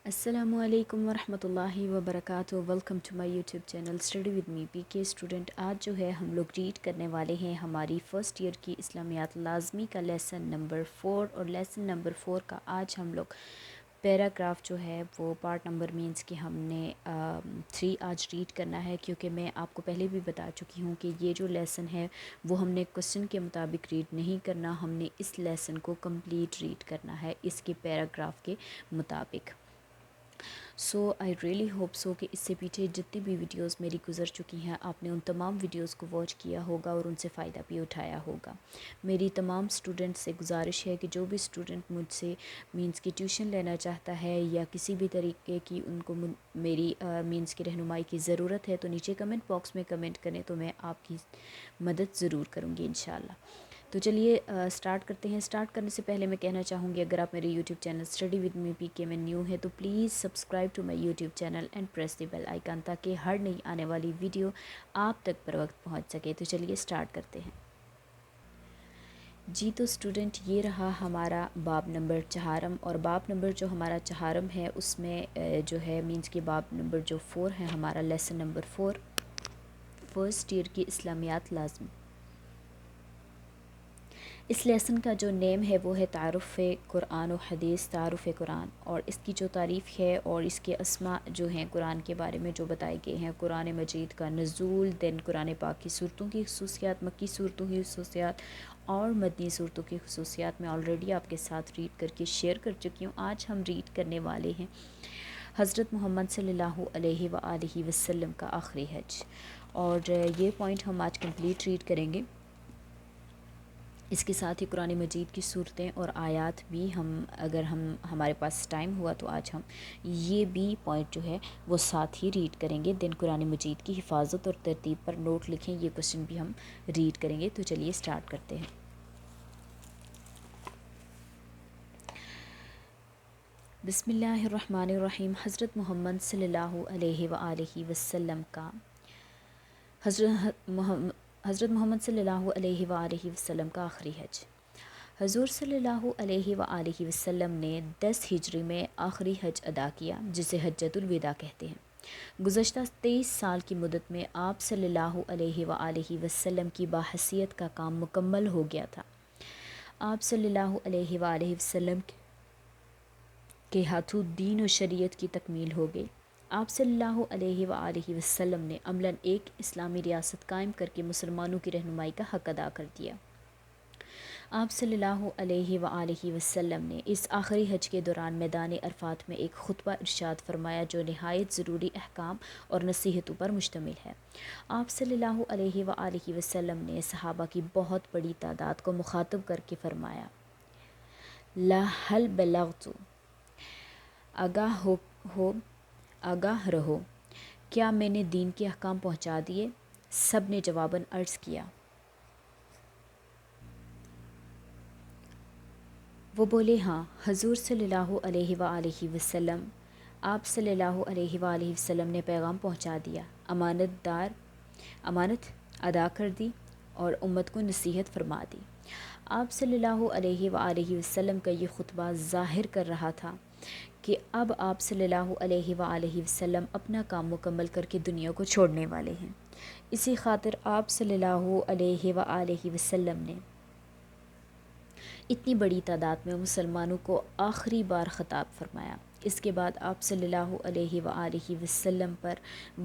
السلام علیکم ورحمۃ اللہ وبرکاتہ۔ Welcome to my YouTube channel study with me P K student. آج جو ہے ہم لوگ ریڈ کرنے والے ہیں ہماری فرسٹ ایئر کی اسلامیات لازمی کا لیسن نمبر 4، اور لیسن نمبر 4 کا آج ہم لوگ پیراگراف جو ہے وہ پارٹ نمبر مینس کہ ہم نے 3 آج ریڈ کرنا ہے، کیونکہ میں آپ کو پہلے بھی بتا چکی ہوں کہ یہ جو لیسن ہے وہ ہم نے کوسچن کے مطابق ریڈ نہیں کرنا، ہم نے اس لیسن کو کمپلیٹ ریڈ کرنا ہے اس کے پیراگراف کے مطابق۔ سو آئی ریئلی ہوپ سو کہ اس سے پیچھے جتنی بھی ویڈیوز میری گزر چکی ہیں آپ نے ان تمام ویڈیوز کو واچ کیا ہوگا اور ان سے فائدہ بھی اٹھایا ہوگا۔ میری تمام اسٹوڈنٹ سے گزارش ہے کہ جو بھی اسٹوڈنٹ مجھ سے مینس کی ٹیوشن لینا چاہتا ہے یا کسی بھی طریقے کی ان کو میری مینس کی رہنمائی کی ضرورت ہے تو نیچے کمنٹ باکس میں کمنٹ کریں تو میں آپ کی مدد ضرور کروں گی انشاءاللہ۔ تو چلیے سٹارٹ کرتے ہیں۔ سٹارٹ کرنے سے پہلے میں کہنا چاہوں گی اگر آپ میرے YouTube channel study with me P K میں نیو ہے تو please subscribe to my YouTube channel and press the bell icon تاکہ ہر نئی آنے والی ویڈیو آپ تک پر وقت پہنچ سکے۔ تو چلیے سٹارٹ کرتے ہیں۔ جی تو اسٹوڈنٹ یہ رہا ہمارا باب نمبر 4، اور باب نمبر جو ہمارا 4 ہے اس میں جو ہے مینس کہ باب نمبر جو 4 ہے ہمارا لیسن نمبر 4 فرسٹ ایئر کی اسلامیات لازمی۔ اس لیسن کا جو نیم ہے وہ ہے تعارف قرآن و حدیث، تعارف قرآن، اور اس کی جو تعریف ہے اور اس کے اسماء جو ہیں قرآن کے بارے میں جو بتائے گئے ہیں، قرآن مجید کا نزول، دین قرآن پاک کی صورتوں کی خصوصیات، مکی صورتوں کی خصوصیات اور مدنی صورتوں کی خصوصیات میں آلریڈی آپ کے ساتھ ریڈ کر کے شیئر کر چکی ہوں۔ آج ہم ریڈ کرنے والے ہیں حضرت محمد صلی اللہ علیہ وآلہ وسلم کا آخری حج، اور یہ پوائنٹ ہم آج کمپلیٹ ریڈ کریں گے۔ اس کے ساتھ ہی قرآن مجید کی صورتیں اور آیات بھی اگر ہمارے پاس ٹائم ہوا تو آج ہم یہ بھی پوائنٹ جو ہے وہ ساتھ ہی ریڈ کریں گے۔ دین قرآن مجید کی حفاظت اور ترتیب پر نوٹ لکھیں، یہ کوسچن بھی ہم ریڈ کریں گے۔ تو چلیے سٹارٹ کرتے ہیں۔ بسم اللہ الرحمن الرحیم۔ حضرت محمد صلی اللہ علیہ وآلہ وسلم کا حضرت محمد صلی اللہ علیہ وآلہ وسلم کا آخری حج۔ حضور صلی اللہ علیہ وآلہ وسلم نے 10 ہجری میں آخری حج ادا کیا، جسے حجۃ الوداع کہتے ہیں۔ گزشتہ 23 سال کی مدت میں آپ صلی اللہ علیہ وآلہ وسلم کی باحثیت کا کام مکمل ہو گیا تھا۔ آپ صلی اللہ علیہ وآلہ وسلم کے ہاتھوں دین و شریعت کی تکمیل ہو گئی۔ آپ صلی اللہ علیہ وآلہ وسلم نے عملاً ایک اسلامی ریاست قائم کر کے مسلمانوں کی رہنمائی کا حق ادا کر دیا۔ آپ صلی اللہ علیہ وآلہ وسلم نے اس آخری حج کے دوران میدان عرفات میں ایک خطبہ ارشاد فرمایا جو نہایت ضروری احکام اور نصیحتوں پر مشتمل ہے۔ آپ صلی اللہ علیہ وآلہ وسلم نے صحابہ کی بہت بڑی تعداد کو مخاطب کر کے فرمایا، لا هل بلغت، آگاہ رہو، کیا میں نے دین کے احکام پہنچا دیے؟ سب نے جواباً عرض کیا۔ وہ بولے ہاں۔ حضور صلی اللہ علیہ وآلہ وسلم آپ صلی اللہ علیہ وآلہ وسلم نے پیغام پہنچا دیا، امانت ادا کر دی اور امت کو نصیحت فرما دی۔ آپ صلی اللہ علیہ وآلہ وسلم کا یہ خطبہ ظاہر کر رہا تھا کہ اب آپ صلی اللہ علیہ وآلہ وسلم اپنا کام مکمل کر کے دنیا کو چھوڑنے والے ہیں۔ اسی خاطر آپ صلی اللہ علیہ وآلہ وسلم نے اتنی بڑی تعداد میں مسلمانوں کو آخری بار خطاب فرمایا۔ اس کے بعد آپ صلی اللہ علیہ وآلہ وسلم پر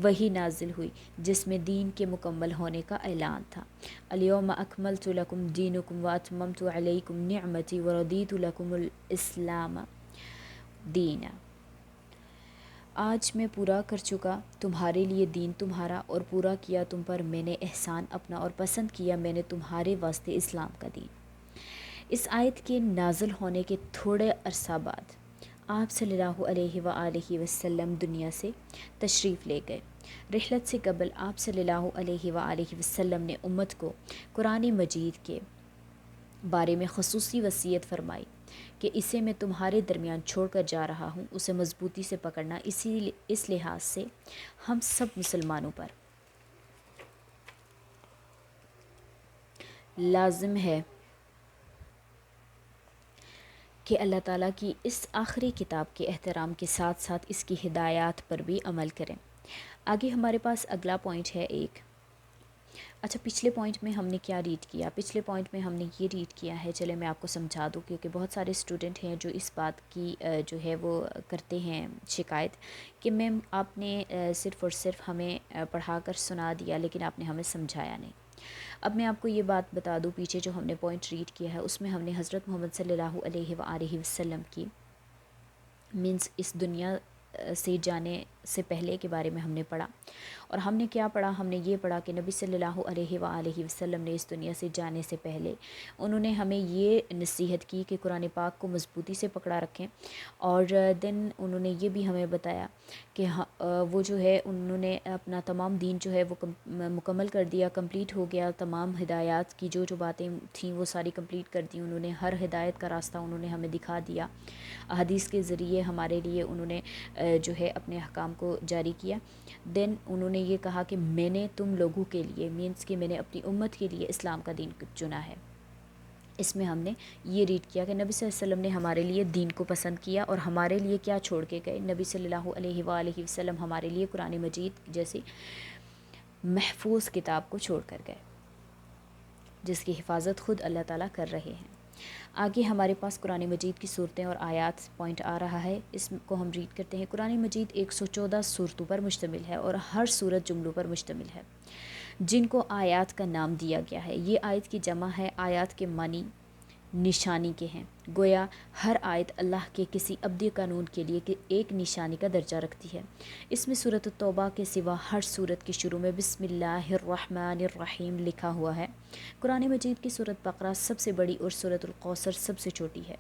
وحی نازل ہوئی جس میں دین کے مکمل ہونے کا اعلان تھا۔ الیوم اکملت لکم دینکم واتممت علیکم نعمتی ورضیت لکم الاسلام دینا۔ آج میں پورا کر چکا تمہارے لیے دین تمہارا، اور پورا کیا تم پر میں نے احسان اپنا، اور پسند کیا میں نے تمہارے واسطے اسلام کا دین۔ اس آیت کے نازل ہونے کے تھوڑے عرصہ بعد آپ صلی اللہ علیہ وآلہ وسلم دنیا سے تشریف لے گئے۔ رحلت سے قبل آپ صلی اللہ علیہ وآلہ وسلم نے امت کو قرآن مجید کے بارے میں خصوصی وصیت فرمائی کہ اسے میں تمہارے درمیان چھوڑ کر جا رہا ہوں، اسے مضبوطی سے پکڑنا اس لحاظ سے ہم سب مسلمانوں پر لازم ہے کہ اللہ تعالیٰ کی اس آخری کتاب کے احترام کے ساتھ ساتھ اس کی ہدایات پر بھی عمل کریں۔ آگے ہمارے پاس اگلا پوائنٹ ہے ایک، اچھا پچھلے پوائنٹ میں ہم نے کیا ریڈ کیا؟ پچھلے پوائنٹ میں ہم نے یہ ریڈ کیا ہے، چلے میں آپ کو سمجھا دوں، کیونکہ بہت سارے اسٹوڈنٹ ہیں جو اس بات کی جو ہے وہ کرتے ہیں شکایت کہ میم آپ نے صرف اور صرف ہمیں پڑھا کر سنا دیا لیکن آپ نے ہمیں سمجھایا نہیں۔ اب میں آپ کو یہ بات بتا دوں، پیچھے جو ہم نے پوائنٹ ریڈ کیا ہے اس میں ہم نے حضرت محمد صلی اللہ علیہ وآلہ وسلم کی مینس اس دنیا سے جانے سے پہلے کے بارے میں ہم نے پڑھا، اور ہم نے کیا پڑھا؟ ہم نے یہ پڑھا کہ نبی صلی اللہ علیہ وآلہ وسلم نے اس دنیا سے جانے سے پہلے انہوں نے ہمیں یہ نصیحت کی کہ قرآن پاک کو مضبوطی سے پکڑا رکھیں، اور دین انہوں نے یہ بھی ہمیں بتایا کہ وہ جو ہے انہوں نے اپنا تمام دین جو ہے وہ مکمل کر دیا، کمپلیٹ ہو گیا، تمام ہدایات کی جو باتیں تھیں وہ ساری کمپلیٹ کر دی انہوں نے، ہر ہدایت کا راستہ انہوں نے ہمیں دکھا دیا، احادیث کے ذریعے ہمارے لیے انہوں نے جو ہے اپنے احکام کو جاری کیا۔ دین انہوں نے یہ کہا کہ میں نے تم لوگوں کے لیے مینس کہ میں نے اپنی امت کے لیے اسلام کا دین چنا ہے۔ اس میں ہم نے یہ ریڈ کیا کہ نبی صلی اللہ علیہ وسلم نے ہمارے لیے دین کو پسند کیا، اور ہمارے لیے کیا چھوڑ کے گئے؟ نبی صلی اللہ علیہ وآلہ وسلم ہمارے لیے قرآن مجید جیسی محفوظ کتاب کو چھوڑ کر گئے، جس کی حفاظت خود اللہ تعالیٰ کر رہے ہیں۔ آگے ہمارے پاس قرآن مجید کی صورتیں اور آیات پوائنٹ آ رہا ہے، اس کو ہم ریڈ کرتے ہیں۔ قرآن مجید 114 صورتوں پر مشتمل ہے، اور ہر صورت جملوں پر مشتمل ہے جن کو آیات کا نام دیا گیا ہے۔ یہ آیت کی جمع ہے، آیات کے معنی نشانی کے ہیں، گویا ہر آیت اللہ کے کسی ابدی قانون کے لیے ایک نشانی کا درجہ رکھتی ہے۔ اس میں سورۃ التوبہ کے سوا ہر سورت کے شروع میں بسم اللہ الرحمن الرحیم لکھا ہوا ہے۔ قرآن مجید کی سورۃ بقرہ سب سے بڑی اور سورۃ الکوثر سب سے چھوٹی ہے۔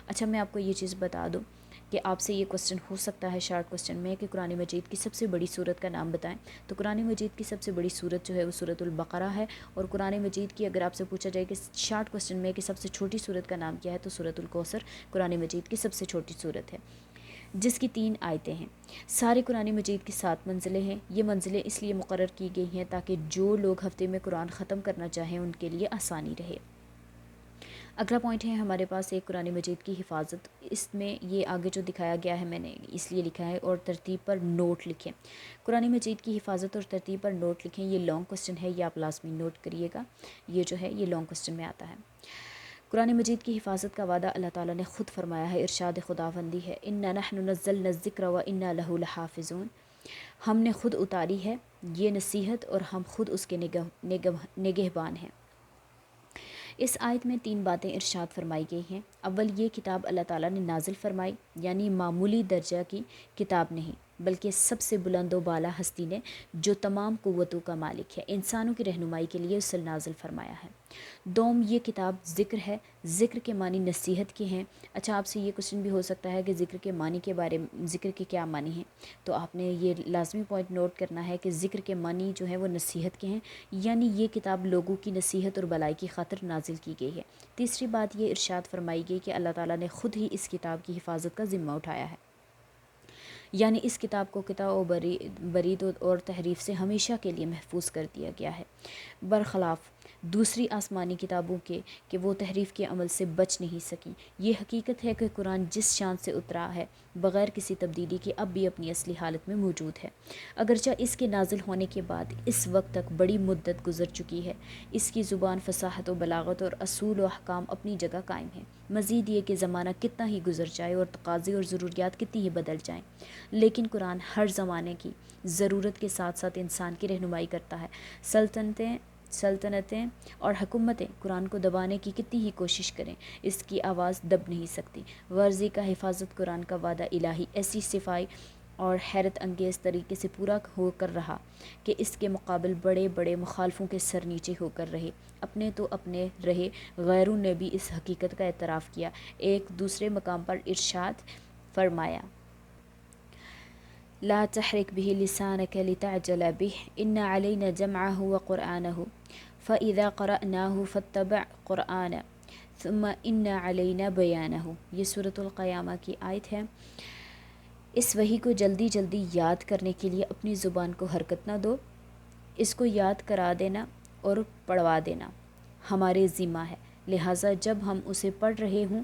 اچھا میں آپ کو یہ چیز بتا دوں کہ آپ سے یہ کوسچن ہو سکتا ہے شارٹ کوسچن میں کہ قرآن مجید کی سب سے بڑی سورت کا نام بتائیں، تو قرآن مجید کی سب سے بڑی سورت جو ہے وہ سورۃ البقرہ ہے، اور قرآن مجید کی اگر آپ سے پوچھا جائے کہ شارٹ کوسچن میں کہ سب سے چھوٹی سورت کا نام کیا ہے، تو سورۃ الکوثر قرآن مجید کی سب سے چھوٹی سورت ہے، جس کی 3 آیتیں ہیں۔ سارے قرآن مجید کی 7 منزلیں ہیں۔ یہ منزلیں اس لیے مقرر کی گئی ہیں تاکہ جو لوگ ہفتے میں قرآن ختم کرنا چاہیں ان کے لیے آسانی رہے۔ اگلا پوائنٹ ہے ہمارے پاس ایک قرآن مجید کی حفاظت، اس میں یہ آگے جو دکھایا گیا ہے میں نے اس لیے لکھا ہے، اور ترتیب پر نوٹ لکھیں۔ قرآن مجید کی حفاظت اور ترتیب پر نوٹ لکھیں، یہ لانگ کوسچن ہے، یہ آپ لازمی نوٹ کریے گا، یہ جو ہے یہ لانگ کوسچن میں آتا ہے۔ قرآن مجید کی حفاظت کا وعدہ اللہ تعالیٰ نے خود فرمایا ہے، ارشاد خداوندی ہے اِنَّا نَحْنُ نَزَّلْنَا الذِّكْرَ وَإِنَّا لَهُ لَحَافِظُونَ، ہم نے خود اتاری ہے یہ نصیحت اور ہم خود اس کے نگہبان ہیں۔ اس آیت میں 3 باتیں ارشاد فرمائی گئی ہیں۔ اول، یہ کتاب اللہ تعالیٰ نے نازل فرمائی، یعنی معمولی درجہ کی کتاب نہیں بلکہ سب سے بلند و بالا ہستی نے جو تمام قوتوں کا مالک ہے انسانوں کی رہنمائی کے لیے اسے نازل فرمایا ہے۔ دوم، یہ کتاب ذکر ہے، ذکر کے معنی نصیحت کے ہیں۔ اچھا آپ سے یہ کوسچن بھی ہو سکتا ہے کہ ذکر کے معنی کے بارے میں، ذکر کے کیا معنی ہیں، تو آپ نے یہ لازمی پوائنٹ نوٹ کرنا ہے کہ ذکر کے معنی جو ہیں وہ نصیحت کے ہیں، یعنی یہ کتاب لوگوں کی نصیحت اور بلائی کی خاطر نازل کی گئی ہے۔ تیسری بات یہ ارشاد فرمائی گئی کہ اللہ تعالیٰ نے خود ہی اس کتاب کی حفاظت کا ذمہ اٹھایا ہے، یعنی اس کتاب کو قطع و برید اور تحریف سے ہمیشہ کے لیے محفوظ کر دیا گیا ہے، برخلاف دوسری آسمانی کتابوں کے کہ وہ تحریف کے عمل سے بچ نہیں سکیں۔ یہ حقیقت ہے کہ قرآن جس شان سے اترا ہے بغیر کسی تبدیلی کے اب بھی اپنی اصلی حالت میں موجود ہے، اگرچہ اس کے نازل ہونے کے بعد اس وقت تک بڑی مدت گزر چکی ہے۔ اس کی زبان، فصاحت و بلاغت اور اصول و احکام اپنی جگہ قائم ہیں۔ مزید یہ کہ زمانہ کتنا ہی گزر جائے اور تقاضے اور ضروریات کتنی ہی بدل جائیں، لیکن قرآن ہر زمانے کی ضرورت کے ساتھ ساتھ انسان کی رہنمائی کرتا ہے۔ سلطنتیں اور حکومتیں قرآن کو دبانے کی کتنی ہی کوشش کریں، اس کی آواز دب نہیں سکتی۔ ورزی کا حفاظت قرآن کا وعدہ الہی ایسی صفائی اور حیرت انگیز طریقے سے پورا ہو کر رہا کہ اس کے مقابل بڑے بڑے مخالفوں کے سر نیچے ہو کر رہے، اپنے تو اپنے رہے، غیروں نے بھی اس حقیقت کا اعتراف کیا۔ ایک دوسرے مقام پر ارشاد فرمایا لا تحرک به لسانك لتعجل به ان علینا جمعه وقرآنه فإذا قرأناه فاتبع قرآنه ثم ان علینا بیانه، یہ سورۃ القیامہ کی آیت ہے۔ اس وحی کو جلدی جلدی یاد کرنے کے لیے اپنی زبان کو حرکت نہ دو، اس کو یاد کرا دینا اور پڑھوا دینا ہمارے ذمہ ہے، لہٰذا جب ہم اسے پڑھ رہے ہوں